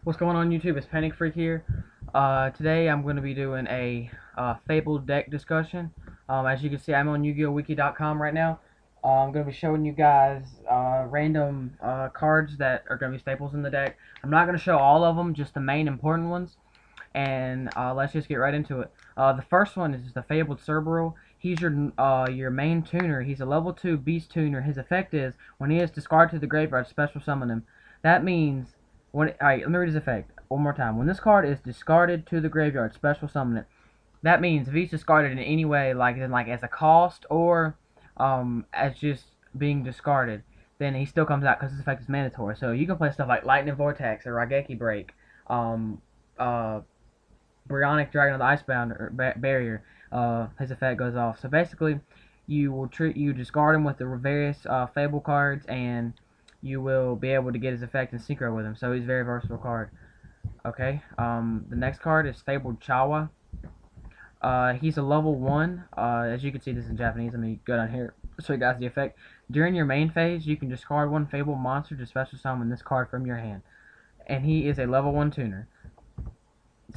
What's going on YouTube? It's Panic Freak here. Today I'm going to be doing a Fabled deck discussion. As you can see, I'm on YuGiOhWiki.com right now. I'm going to be showing you guys random cards that are going to be staples in the deck. I'm not going to show all of them, just the main important ones. And let's just get right into it. The first one is the Fabled Cerberus. He's your main tuner. He's a level 2 beast tuner. His effect is when he is discarded to the graveyard, special summon him. That means alright, let me read his effect one more time. When this card is discarded to the graveyard, special summon it. That means if he's discarded in any way, like as a cost or as just being discarded, then he still comes out because his effect is mandatory. So you can play stuff like Lightning Vortex or Raigeki Break, um, uh, Bryonic Dragon of the Icebound or Barrier. His effect goes off. So basically, you discard him with the various Fable cards, and you will be able to get his effect in synchro with him. So he's a very versatile card. Okay. The next card is Fabled Chawa. He's a level 1. As you can see, this is in Japanese. Let me go down here so you guys the effect. During your main phase, you can discard one Fabled monster to special summon this card from your hand. And he is a level 1 tuner.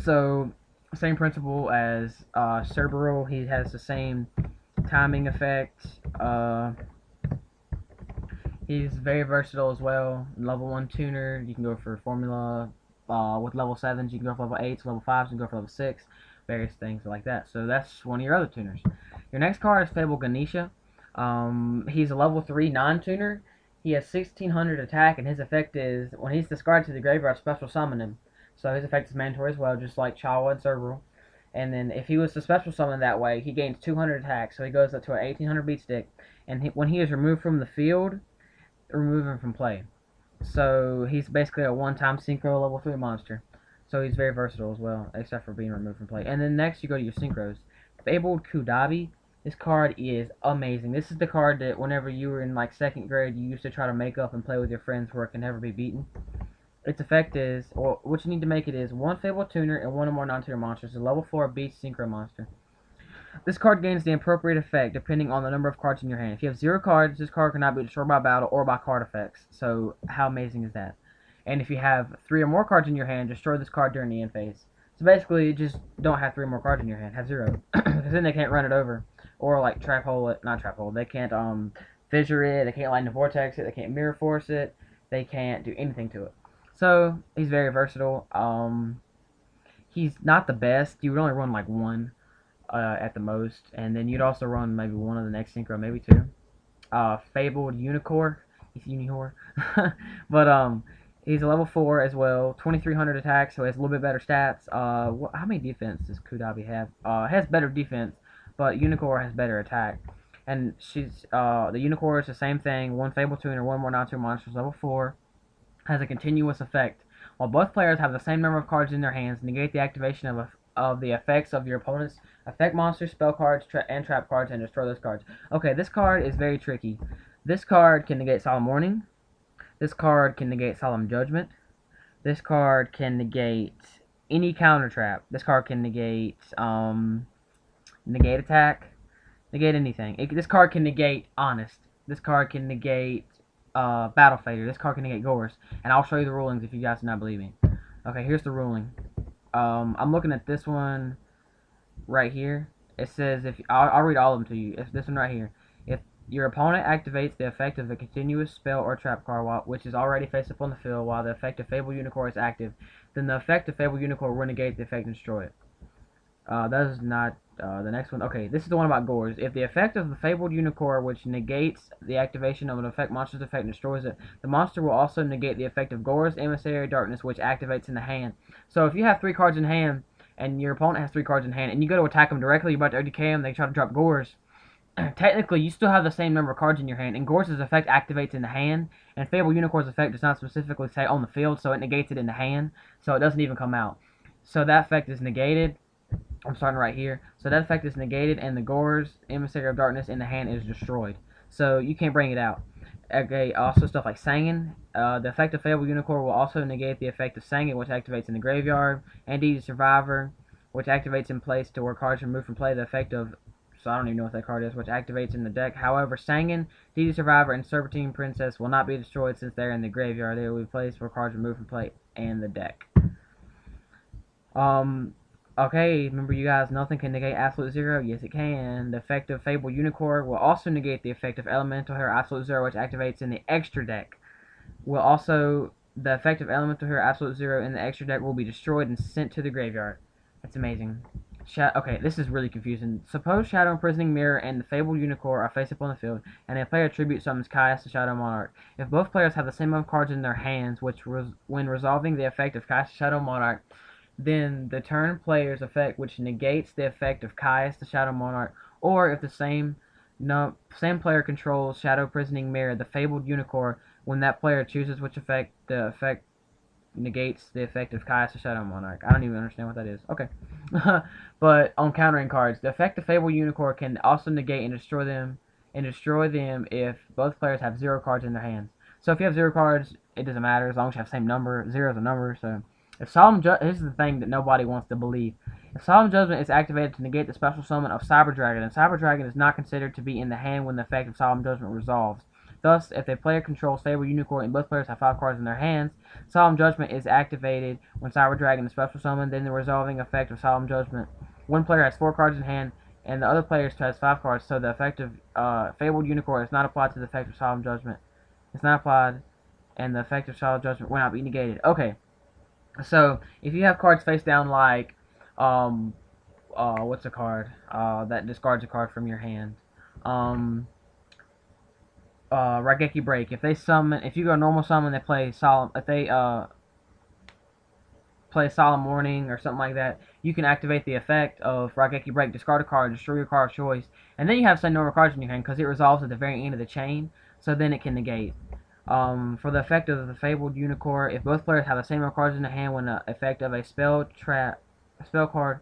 So, same principle as Cerberus. He has the same timing effect. He's very versatile as well. Level 1 tuner. You can go for formula with level 7s. You can go for level 8s, level 5s. You can go for level 6. Various things like that. So that's one of your other tuners. Your next card is Fabled Ganesha. He's a level 3 non-tuner. He has 1600 attack, and his effect is when he's discarded to the graveyard, special summon him. So his effect is mandatory as well, just like Chawa and Cerberus. And then if he was to special summon that way, he gains 200 attack, so he goes up to an 1800 beat stick. And when he is removed from the field, remove him from play. So he's basically a one-time synchro level 3 monster. So he's very versatile as well, except for being removed from play. And then next you go to your synchros. Fabled Kudabi. This card is amazing. This is the card that whenever you were in like 2nd grade, you used to try to make up and play with your friends where it can never be beaten. Its effect is, or what you need to make it is, one Fabled tuner and one or more non-tuner monsters. It's a level 4 beast synchro monster. This card gains the appropriate effect depending on the number of cards in your hand. If you have 0 cards, this card cannot be destroyed by battle or by card effects. So how amazing is that? And if you have 3 or more cards in your hand, destroy this card during the end phase. So basically, just don't have 3 or more cards in your hand. Have 0. Because then they can't run it over. Or like trap hole it. Not trap hole. They can't fissure it. They can't lightning vortex it. They can't mirror force it. They can't do anything to it. So he's very versatile. He's not the best. You would only run like 1. At the most, and then you'd also run maybe 1 of the next synchro, maybe 2. Fabled Unicorn, he's Unihor, but he's a level 4 as well, 2300 attack, so he has a little bit better stats. How many defense does Kudabi have? Has better defense, but Unicorn has better attack. And the Unicorn is the same thing, 1 Fable tuner, 1 more non-tuner monsters, level 4, has a continuous effect. While both players have the same number of cards in their hands, negate the activation of the effects of your opponent's affect monsters, spell cards, and trap cards, and destroy those cards. Okay, this card is very tricky. This card can negate Solemn Warning. This card can negate Solemn Judgment. This card can negate any counter trap. This card can negate negate attack, negate anything. This card can negate Honest. This card can negate Battle Fader. This card can negate Gores. And I'll show you the rulings if you guys do not believe me. Okay, here's the ruling. I'm looking at this one right here. It says, if I'll read all of them to you. If this one right here, if your opponent activates the effect of a continuous spell or trap card which is already face up on the field while the effect of Fabled Unicorn is active, then the effect of Fabled Unicorn will negate the effect and destroy it. That is not the next one. Okay, this is the one about Gores. If the effect of the Fabled Unicorn, which negates the activation of an effect monster's effect and destroys it, the monster will also negate the effect of Gores, Emissary Darkness, which activates in the hand. So if you have 3 cards in hand, and your opponent has 3 cards in hand, and you go to attack them directly, you're about to OTK them, they try to drop Gores, technically you still have the same number of cards in your hand, and Gores' effect activates in the hand, and Fabled Unicorn's effect does not specifically say on the field, so it negates it in the hand, so it doesn't even come out. So that effect is negated. I'm starting right here. So that effect is negated, and the Gores, Emissary of Darkness in the hand is destroyed. So you can't bring it out. Okay, also stuff like Sangin. The effect of Fabled Unicorn will also negate the effect of Sangin, which activates in the graveyard, and Deity Survivor, which activates in place to where cards are removed from play. The effect of, so I don't even know what that card is, which activates in the deck. However, Sangin, Deity Survivor, and Serpentine Princess will not be destroyed since they're in the graveyard. They will be placed where cards are removed from play and the deck. Okay, remember you guys, nothing can negate Absolute Zero? Yes, it can. The effect of Fabled Unicorn will also negate the effect of Elemental Hero Absolute Zero, which activates in the extra deck. Will also, the effect of Elemental Hero Absolute Zero in the extra deck will be destroyed and sent to the graveyard. That's amazing. Okay, this is really confusing. Suppose Shadow Imprisoning Mirror and the Fabled Unicorn are face up on the field, and a player tribute summons Caius the Shadow Monarch. If both players have the same amount of cards in their hands, when resolving the effect of Caius the Shadow Monarch, then the turn player's effect, which negates the effect of Caius the Shadow Monarch, or if the same player controls Shadow Imprisoning Mirror, the Fabled Unicorn, when that player chooses which effect, the effect negates the effect of Caius the Shadow Monarch. I don't even understand what that is. Okay. But on countering cards, the effect of Fabled Unicorn can also negate and destroy them if both players have 0 cards in their hands. So if you have 0 cards, it doesn't matter as long as you have the same number. 0 is a number, so if this is the thing that nobody wants to believe. If Solemn Judgment is activated to negate the special summon of Cyber Dragon, then Cyber Dragon is not considered to be in the hand when the effect of Solemn Judgment resolves. Thus, if a player controls Fabled Unicorn and both players have 5 cards in their hands, Solemn Judgment is activated when Cyber Dragon is special summoned, then the resolving effect of Solemn Judgment. One player has 4 cards in hand, and the other player has 5 cards, so the effect of Fabled Unicorn is not applied to the effect of Solemn Judgment. It's not applied, and the effect of Solemn Judgment will not be negated. Okay, so if you have cards face down like, what's a card that discards a card from your hand? Raigeki Break. If you go normal summon, they play Solemn. If they play Solemn Warning or something like that, you can activate the effect of Raigeki Break, discard a card, destroy your card of choice, and then you have some normal cards in your hand because it resolves at the very end of the chain, so then it can negate. For the effect of the Fabled Unicorn, if both players have the same number of cards in their hand when the effect of a spell card,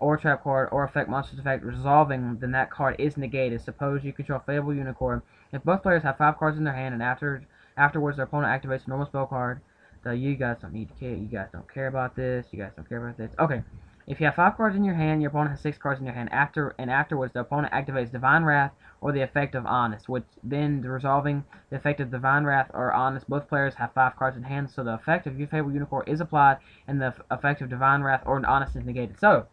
or trap card, or effect monster's effect resolving, then that card is negated. Suppose you control Fabled Unicorn. If both players have 5 cards in their hand, and afterwards their opponent activates a normal spell card, you guys don't need to care. You guys don't care about this. You guys don't care about this. Okay. If you have 5 cards in your hand, your opponent has 6 cards in your hand. Afterwards, the opponent activates Divine Wrath or the effect of Honest, which then resolving the effect of Divine Wrath or Honest. Both players have 5 cards in hand, so the effect of your Fabled Unicorn is applied, and the effect of Divine Wrath or Honest is negated. So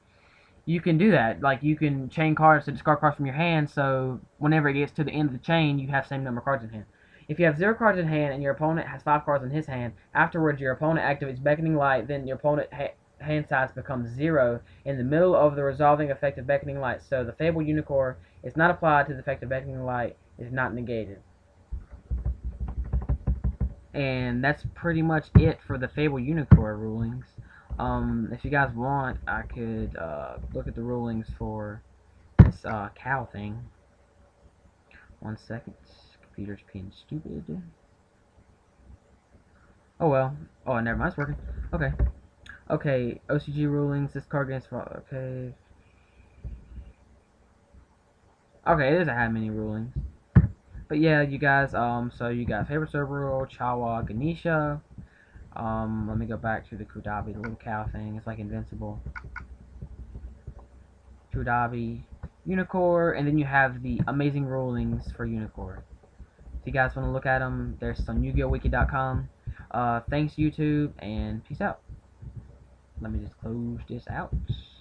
you can do that. Like, you can chain cards to discard cards from your hand, so whenever it gets to the end of the chain, you have the same number of cards in hand. If you have 0 cards in hand and your opponent has 5 cards in his hand, afterwards your opponent activates Beckoning Light, then your opponent hand size becomes 0 in the middle of the resolving effect of Beckoning Light. So the Fabled Unicorn is not applied to the effect of Beckoning Light, is not negated. And that's pretty much it for the Fabled Unicorn rulings. If you guys want, I could look at the rulings for this cow thing. 1 second. Computer's being stupid. Oh well. Oh, never mind. It's working. Okay. Okay. OCG rulings. This card gains. Okay. Okay. It doesn't have many rulings. But yeah, you guys. So you got favorite server rule, Chawa, Ganesha. Let me go back to the Kudabi, the little cow thing. It's like invincible. Kudabi, Unicorn, and then you have the amazing rulings for Unicorn. If you guys want to look at them, there's on YuGoWiki.com. Thanks YouTube, and peace out. Let me just close this out.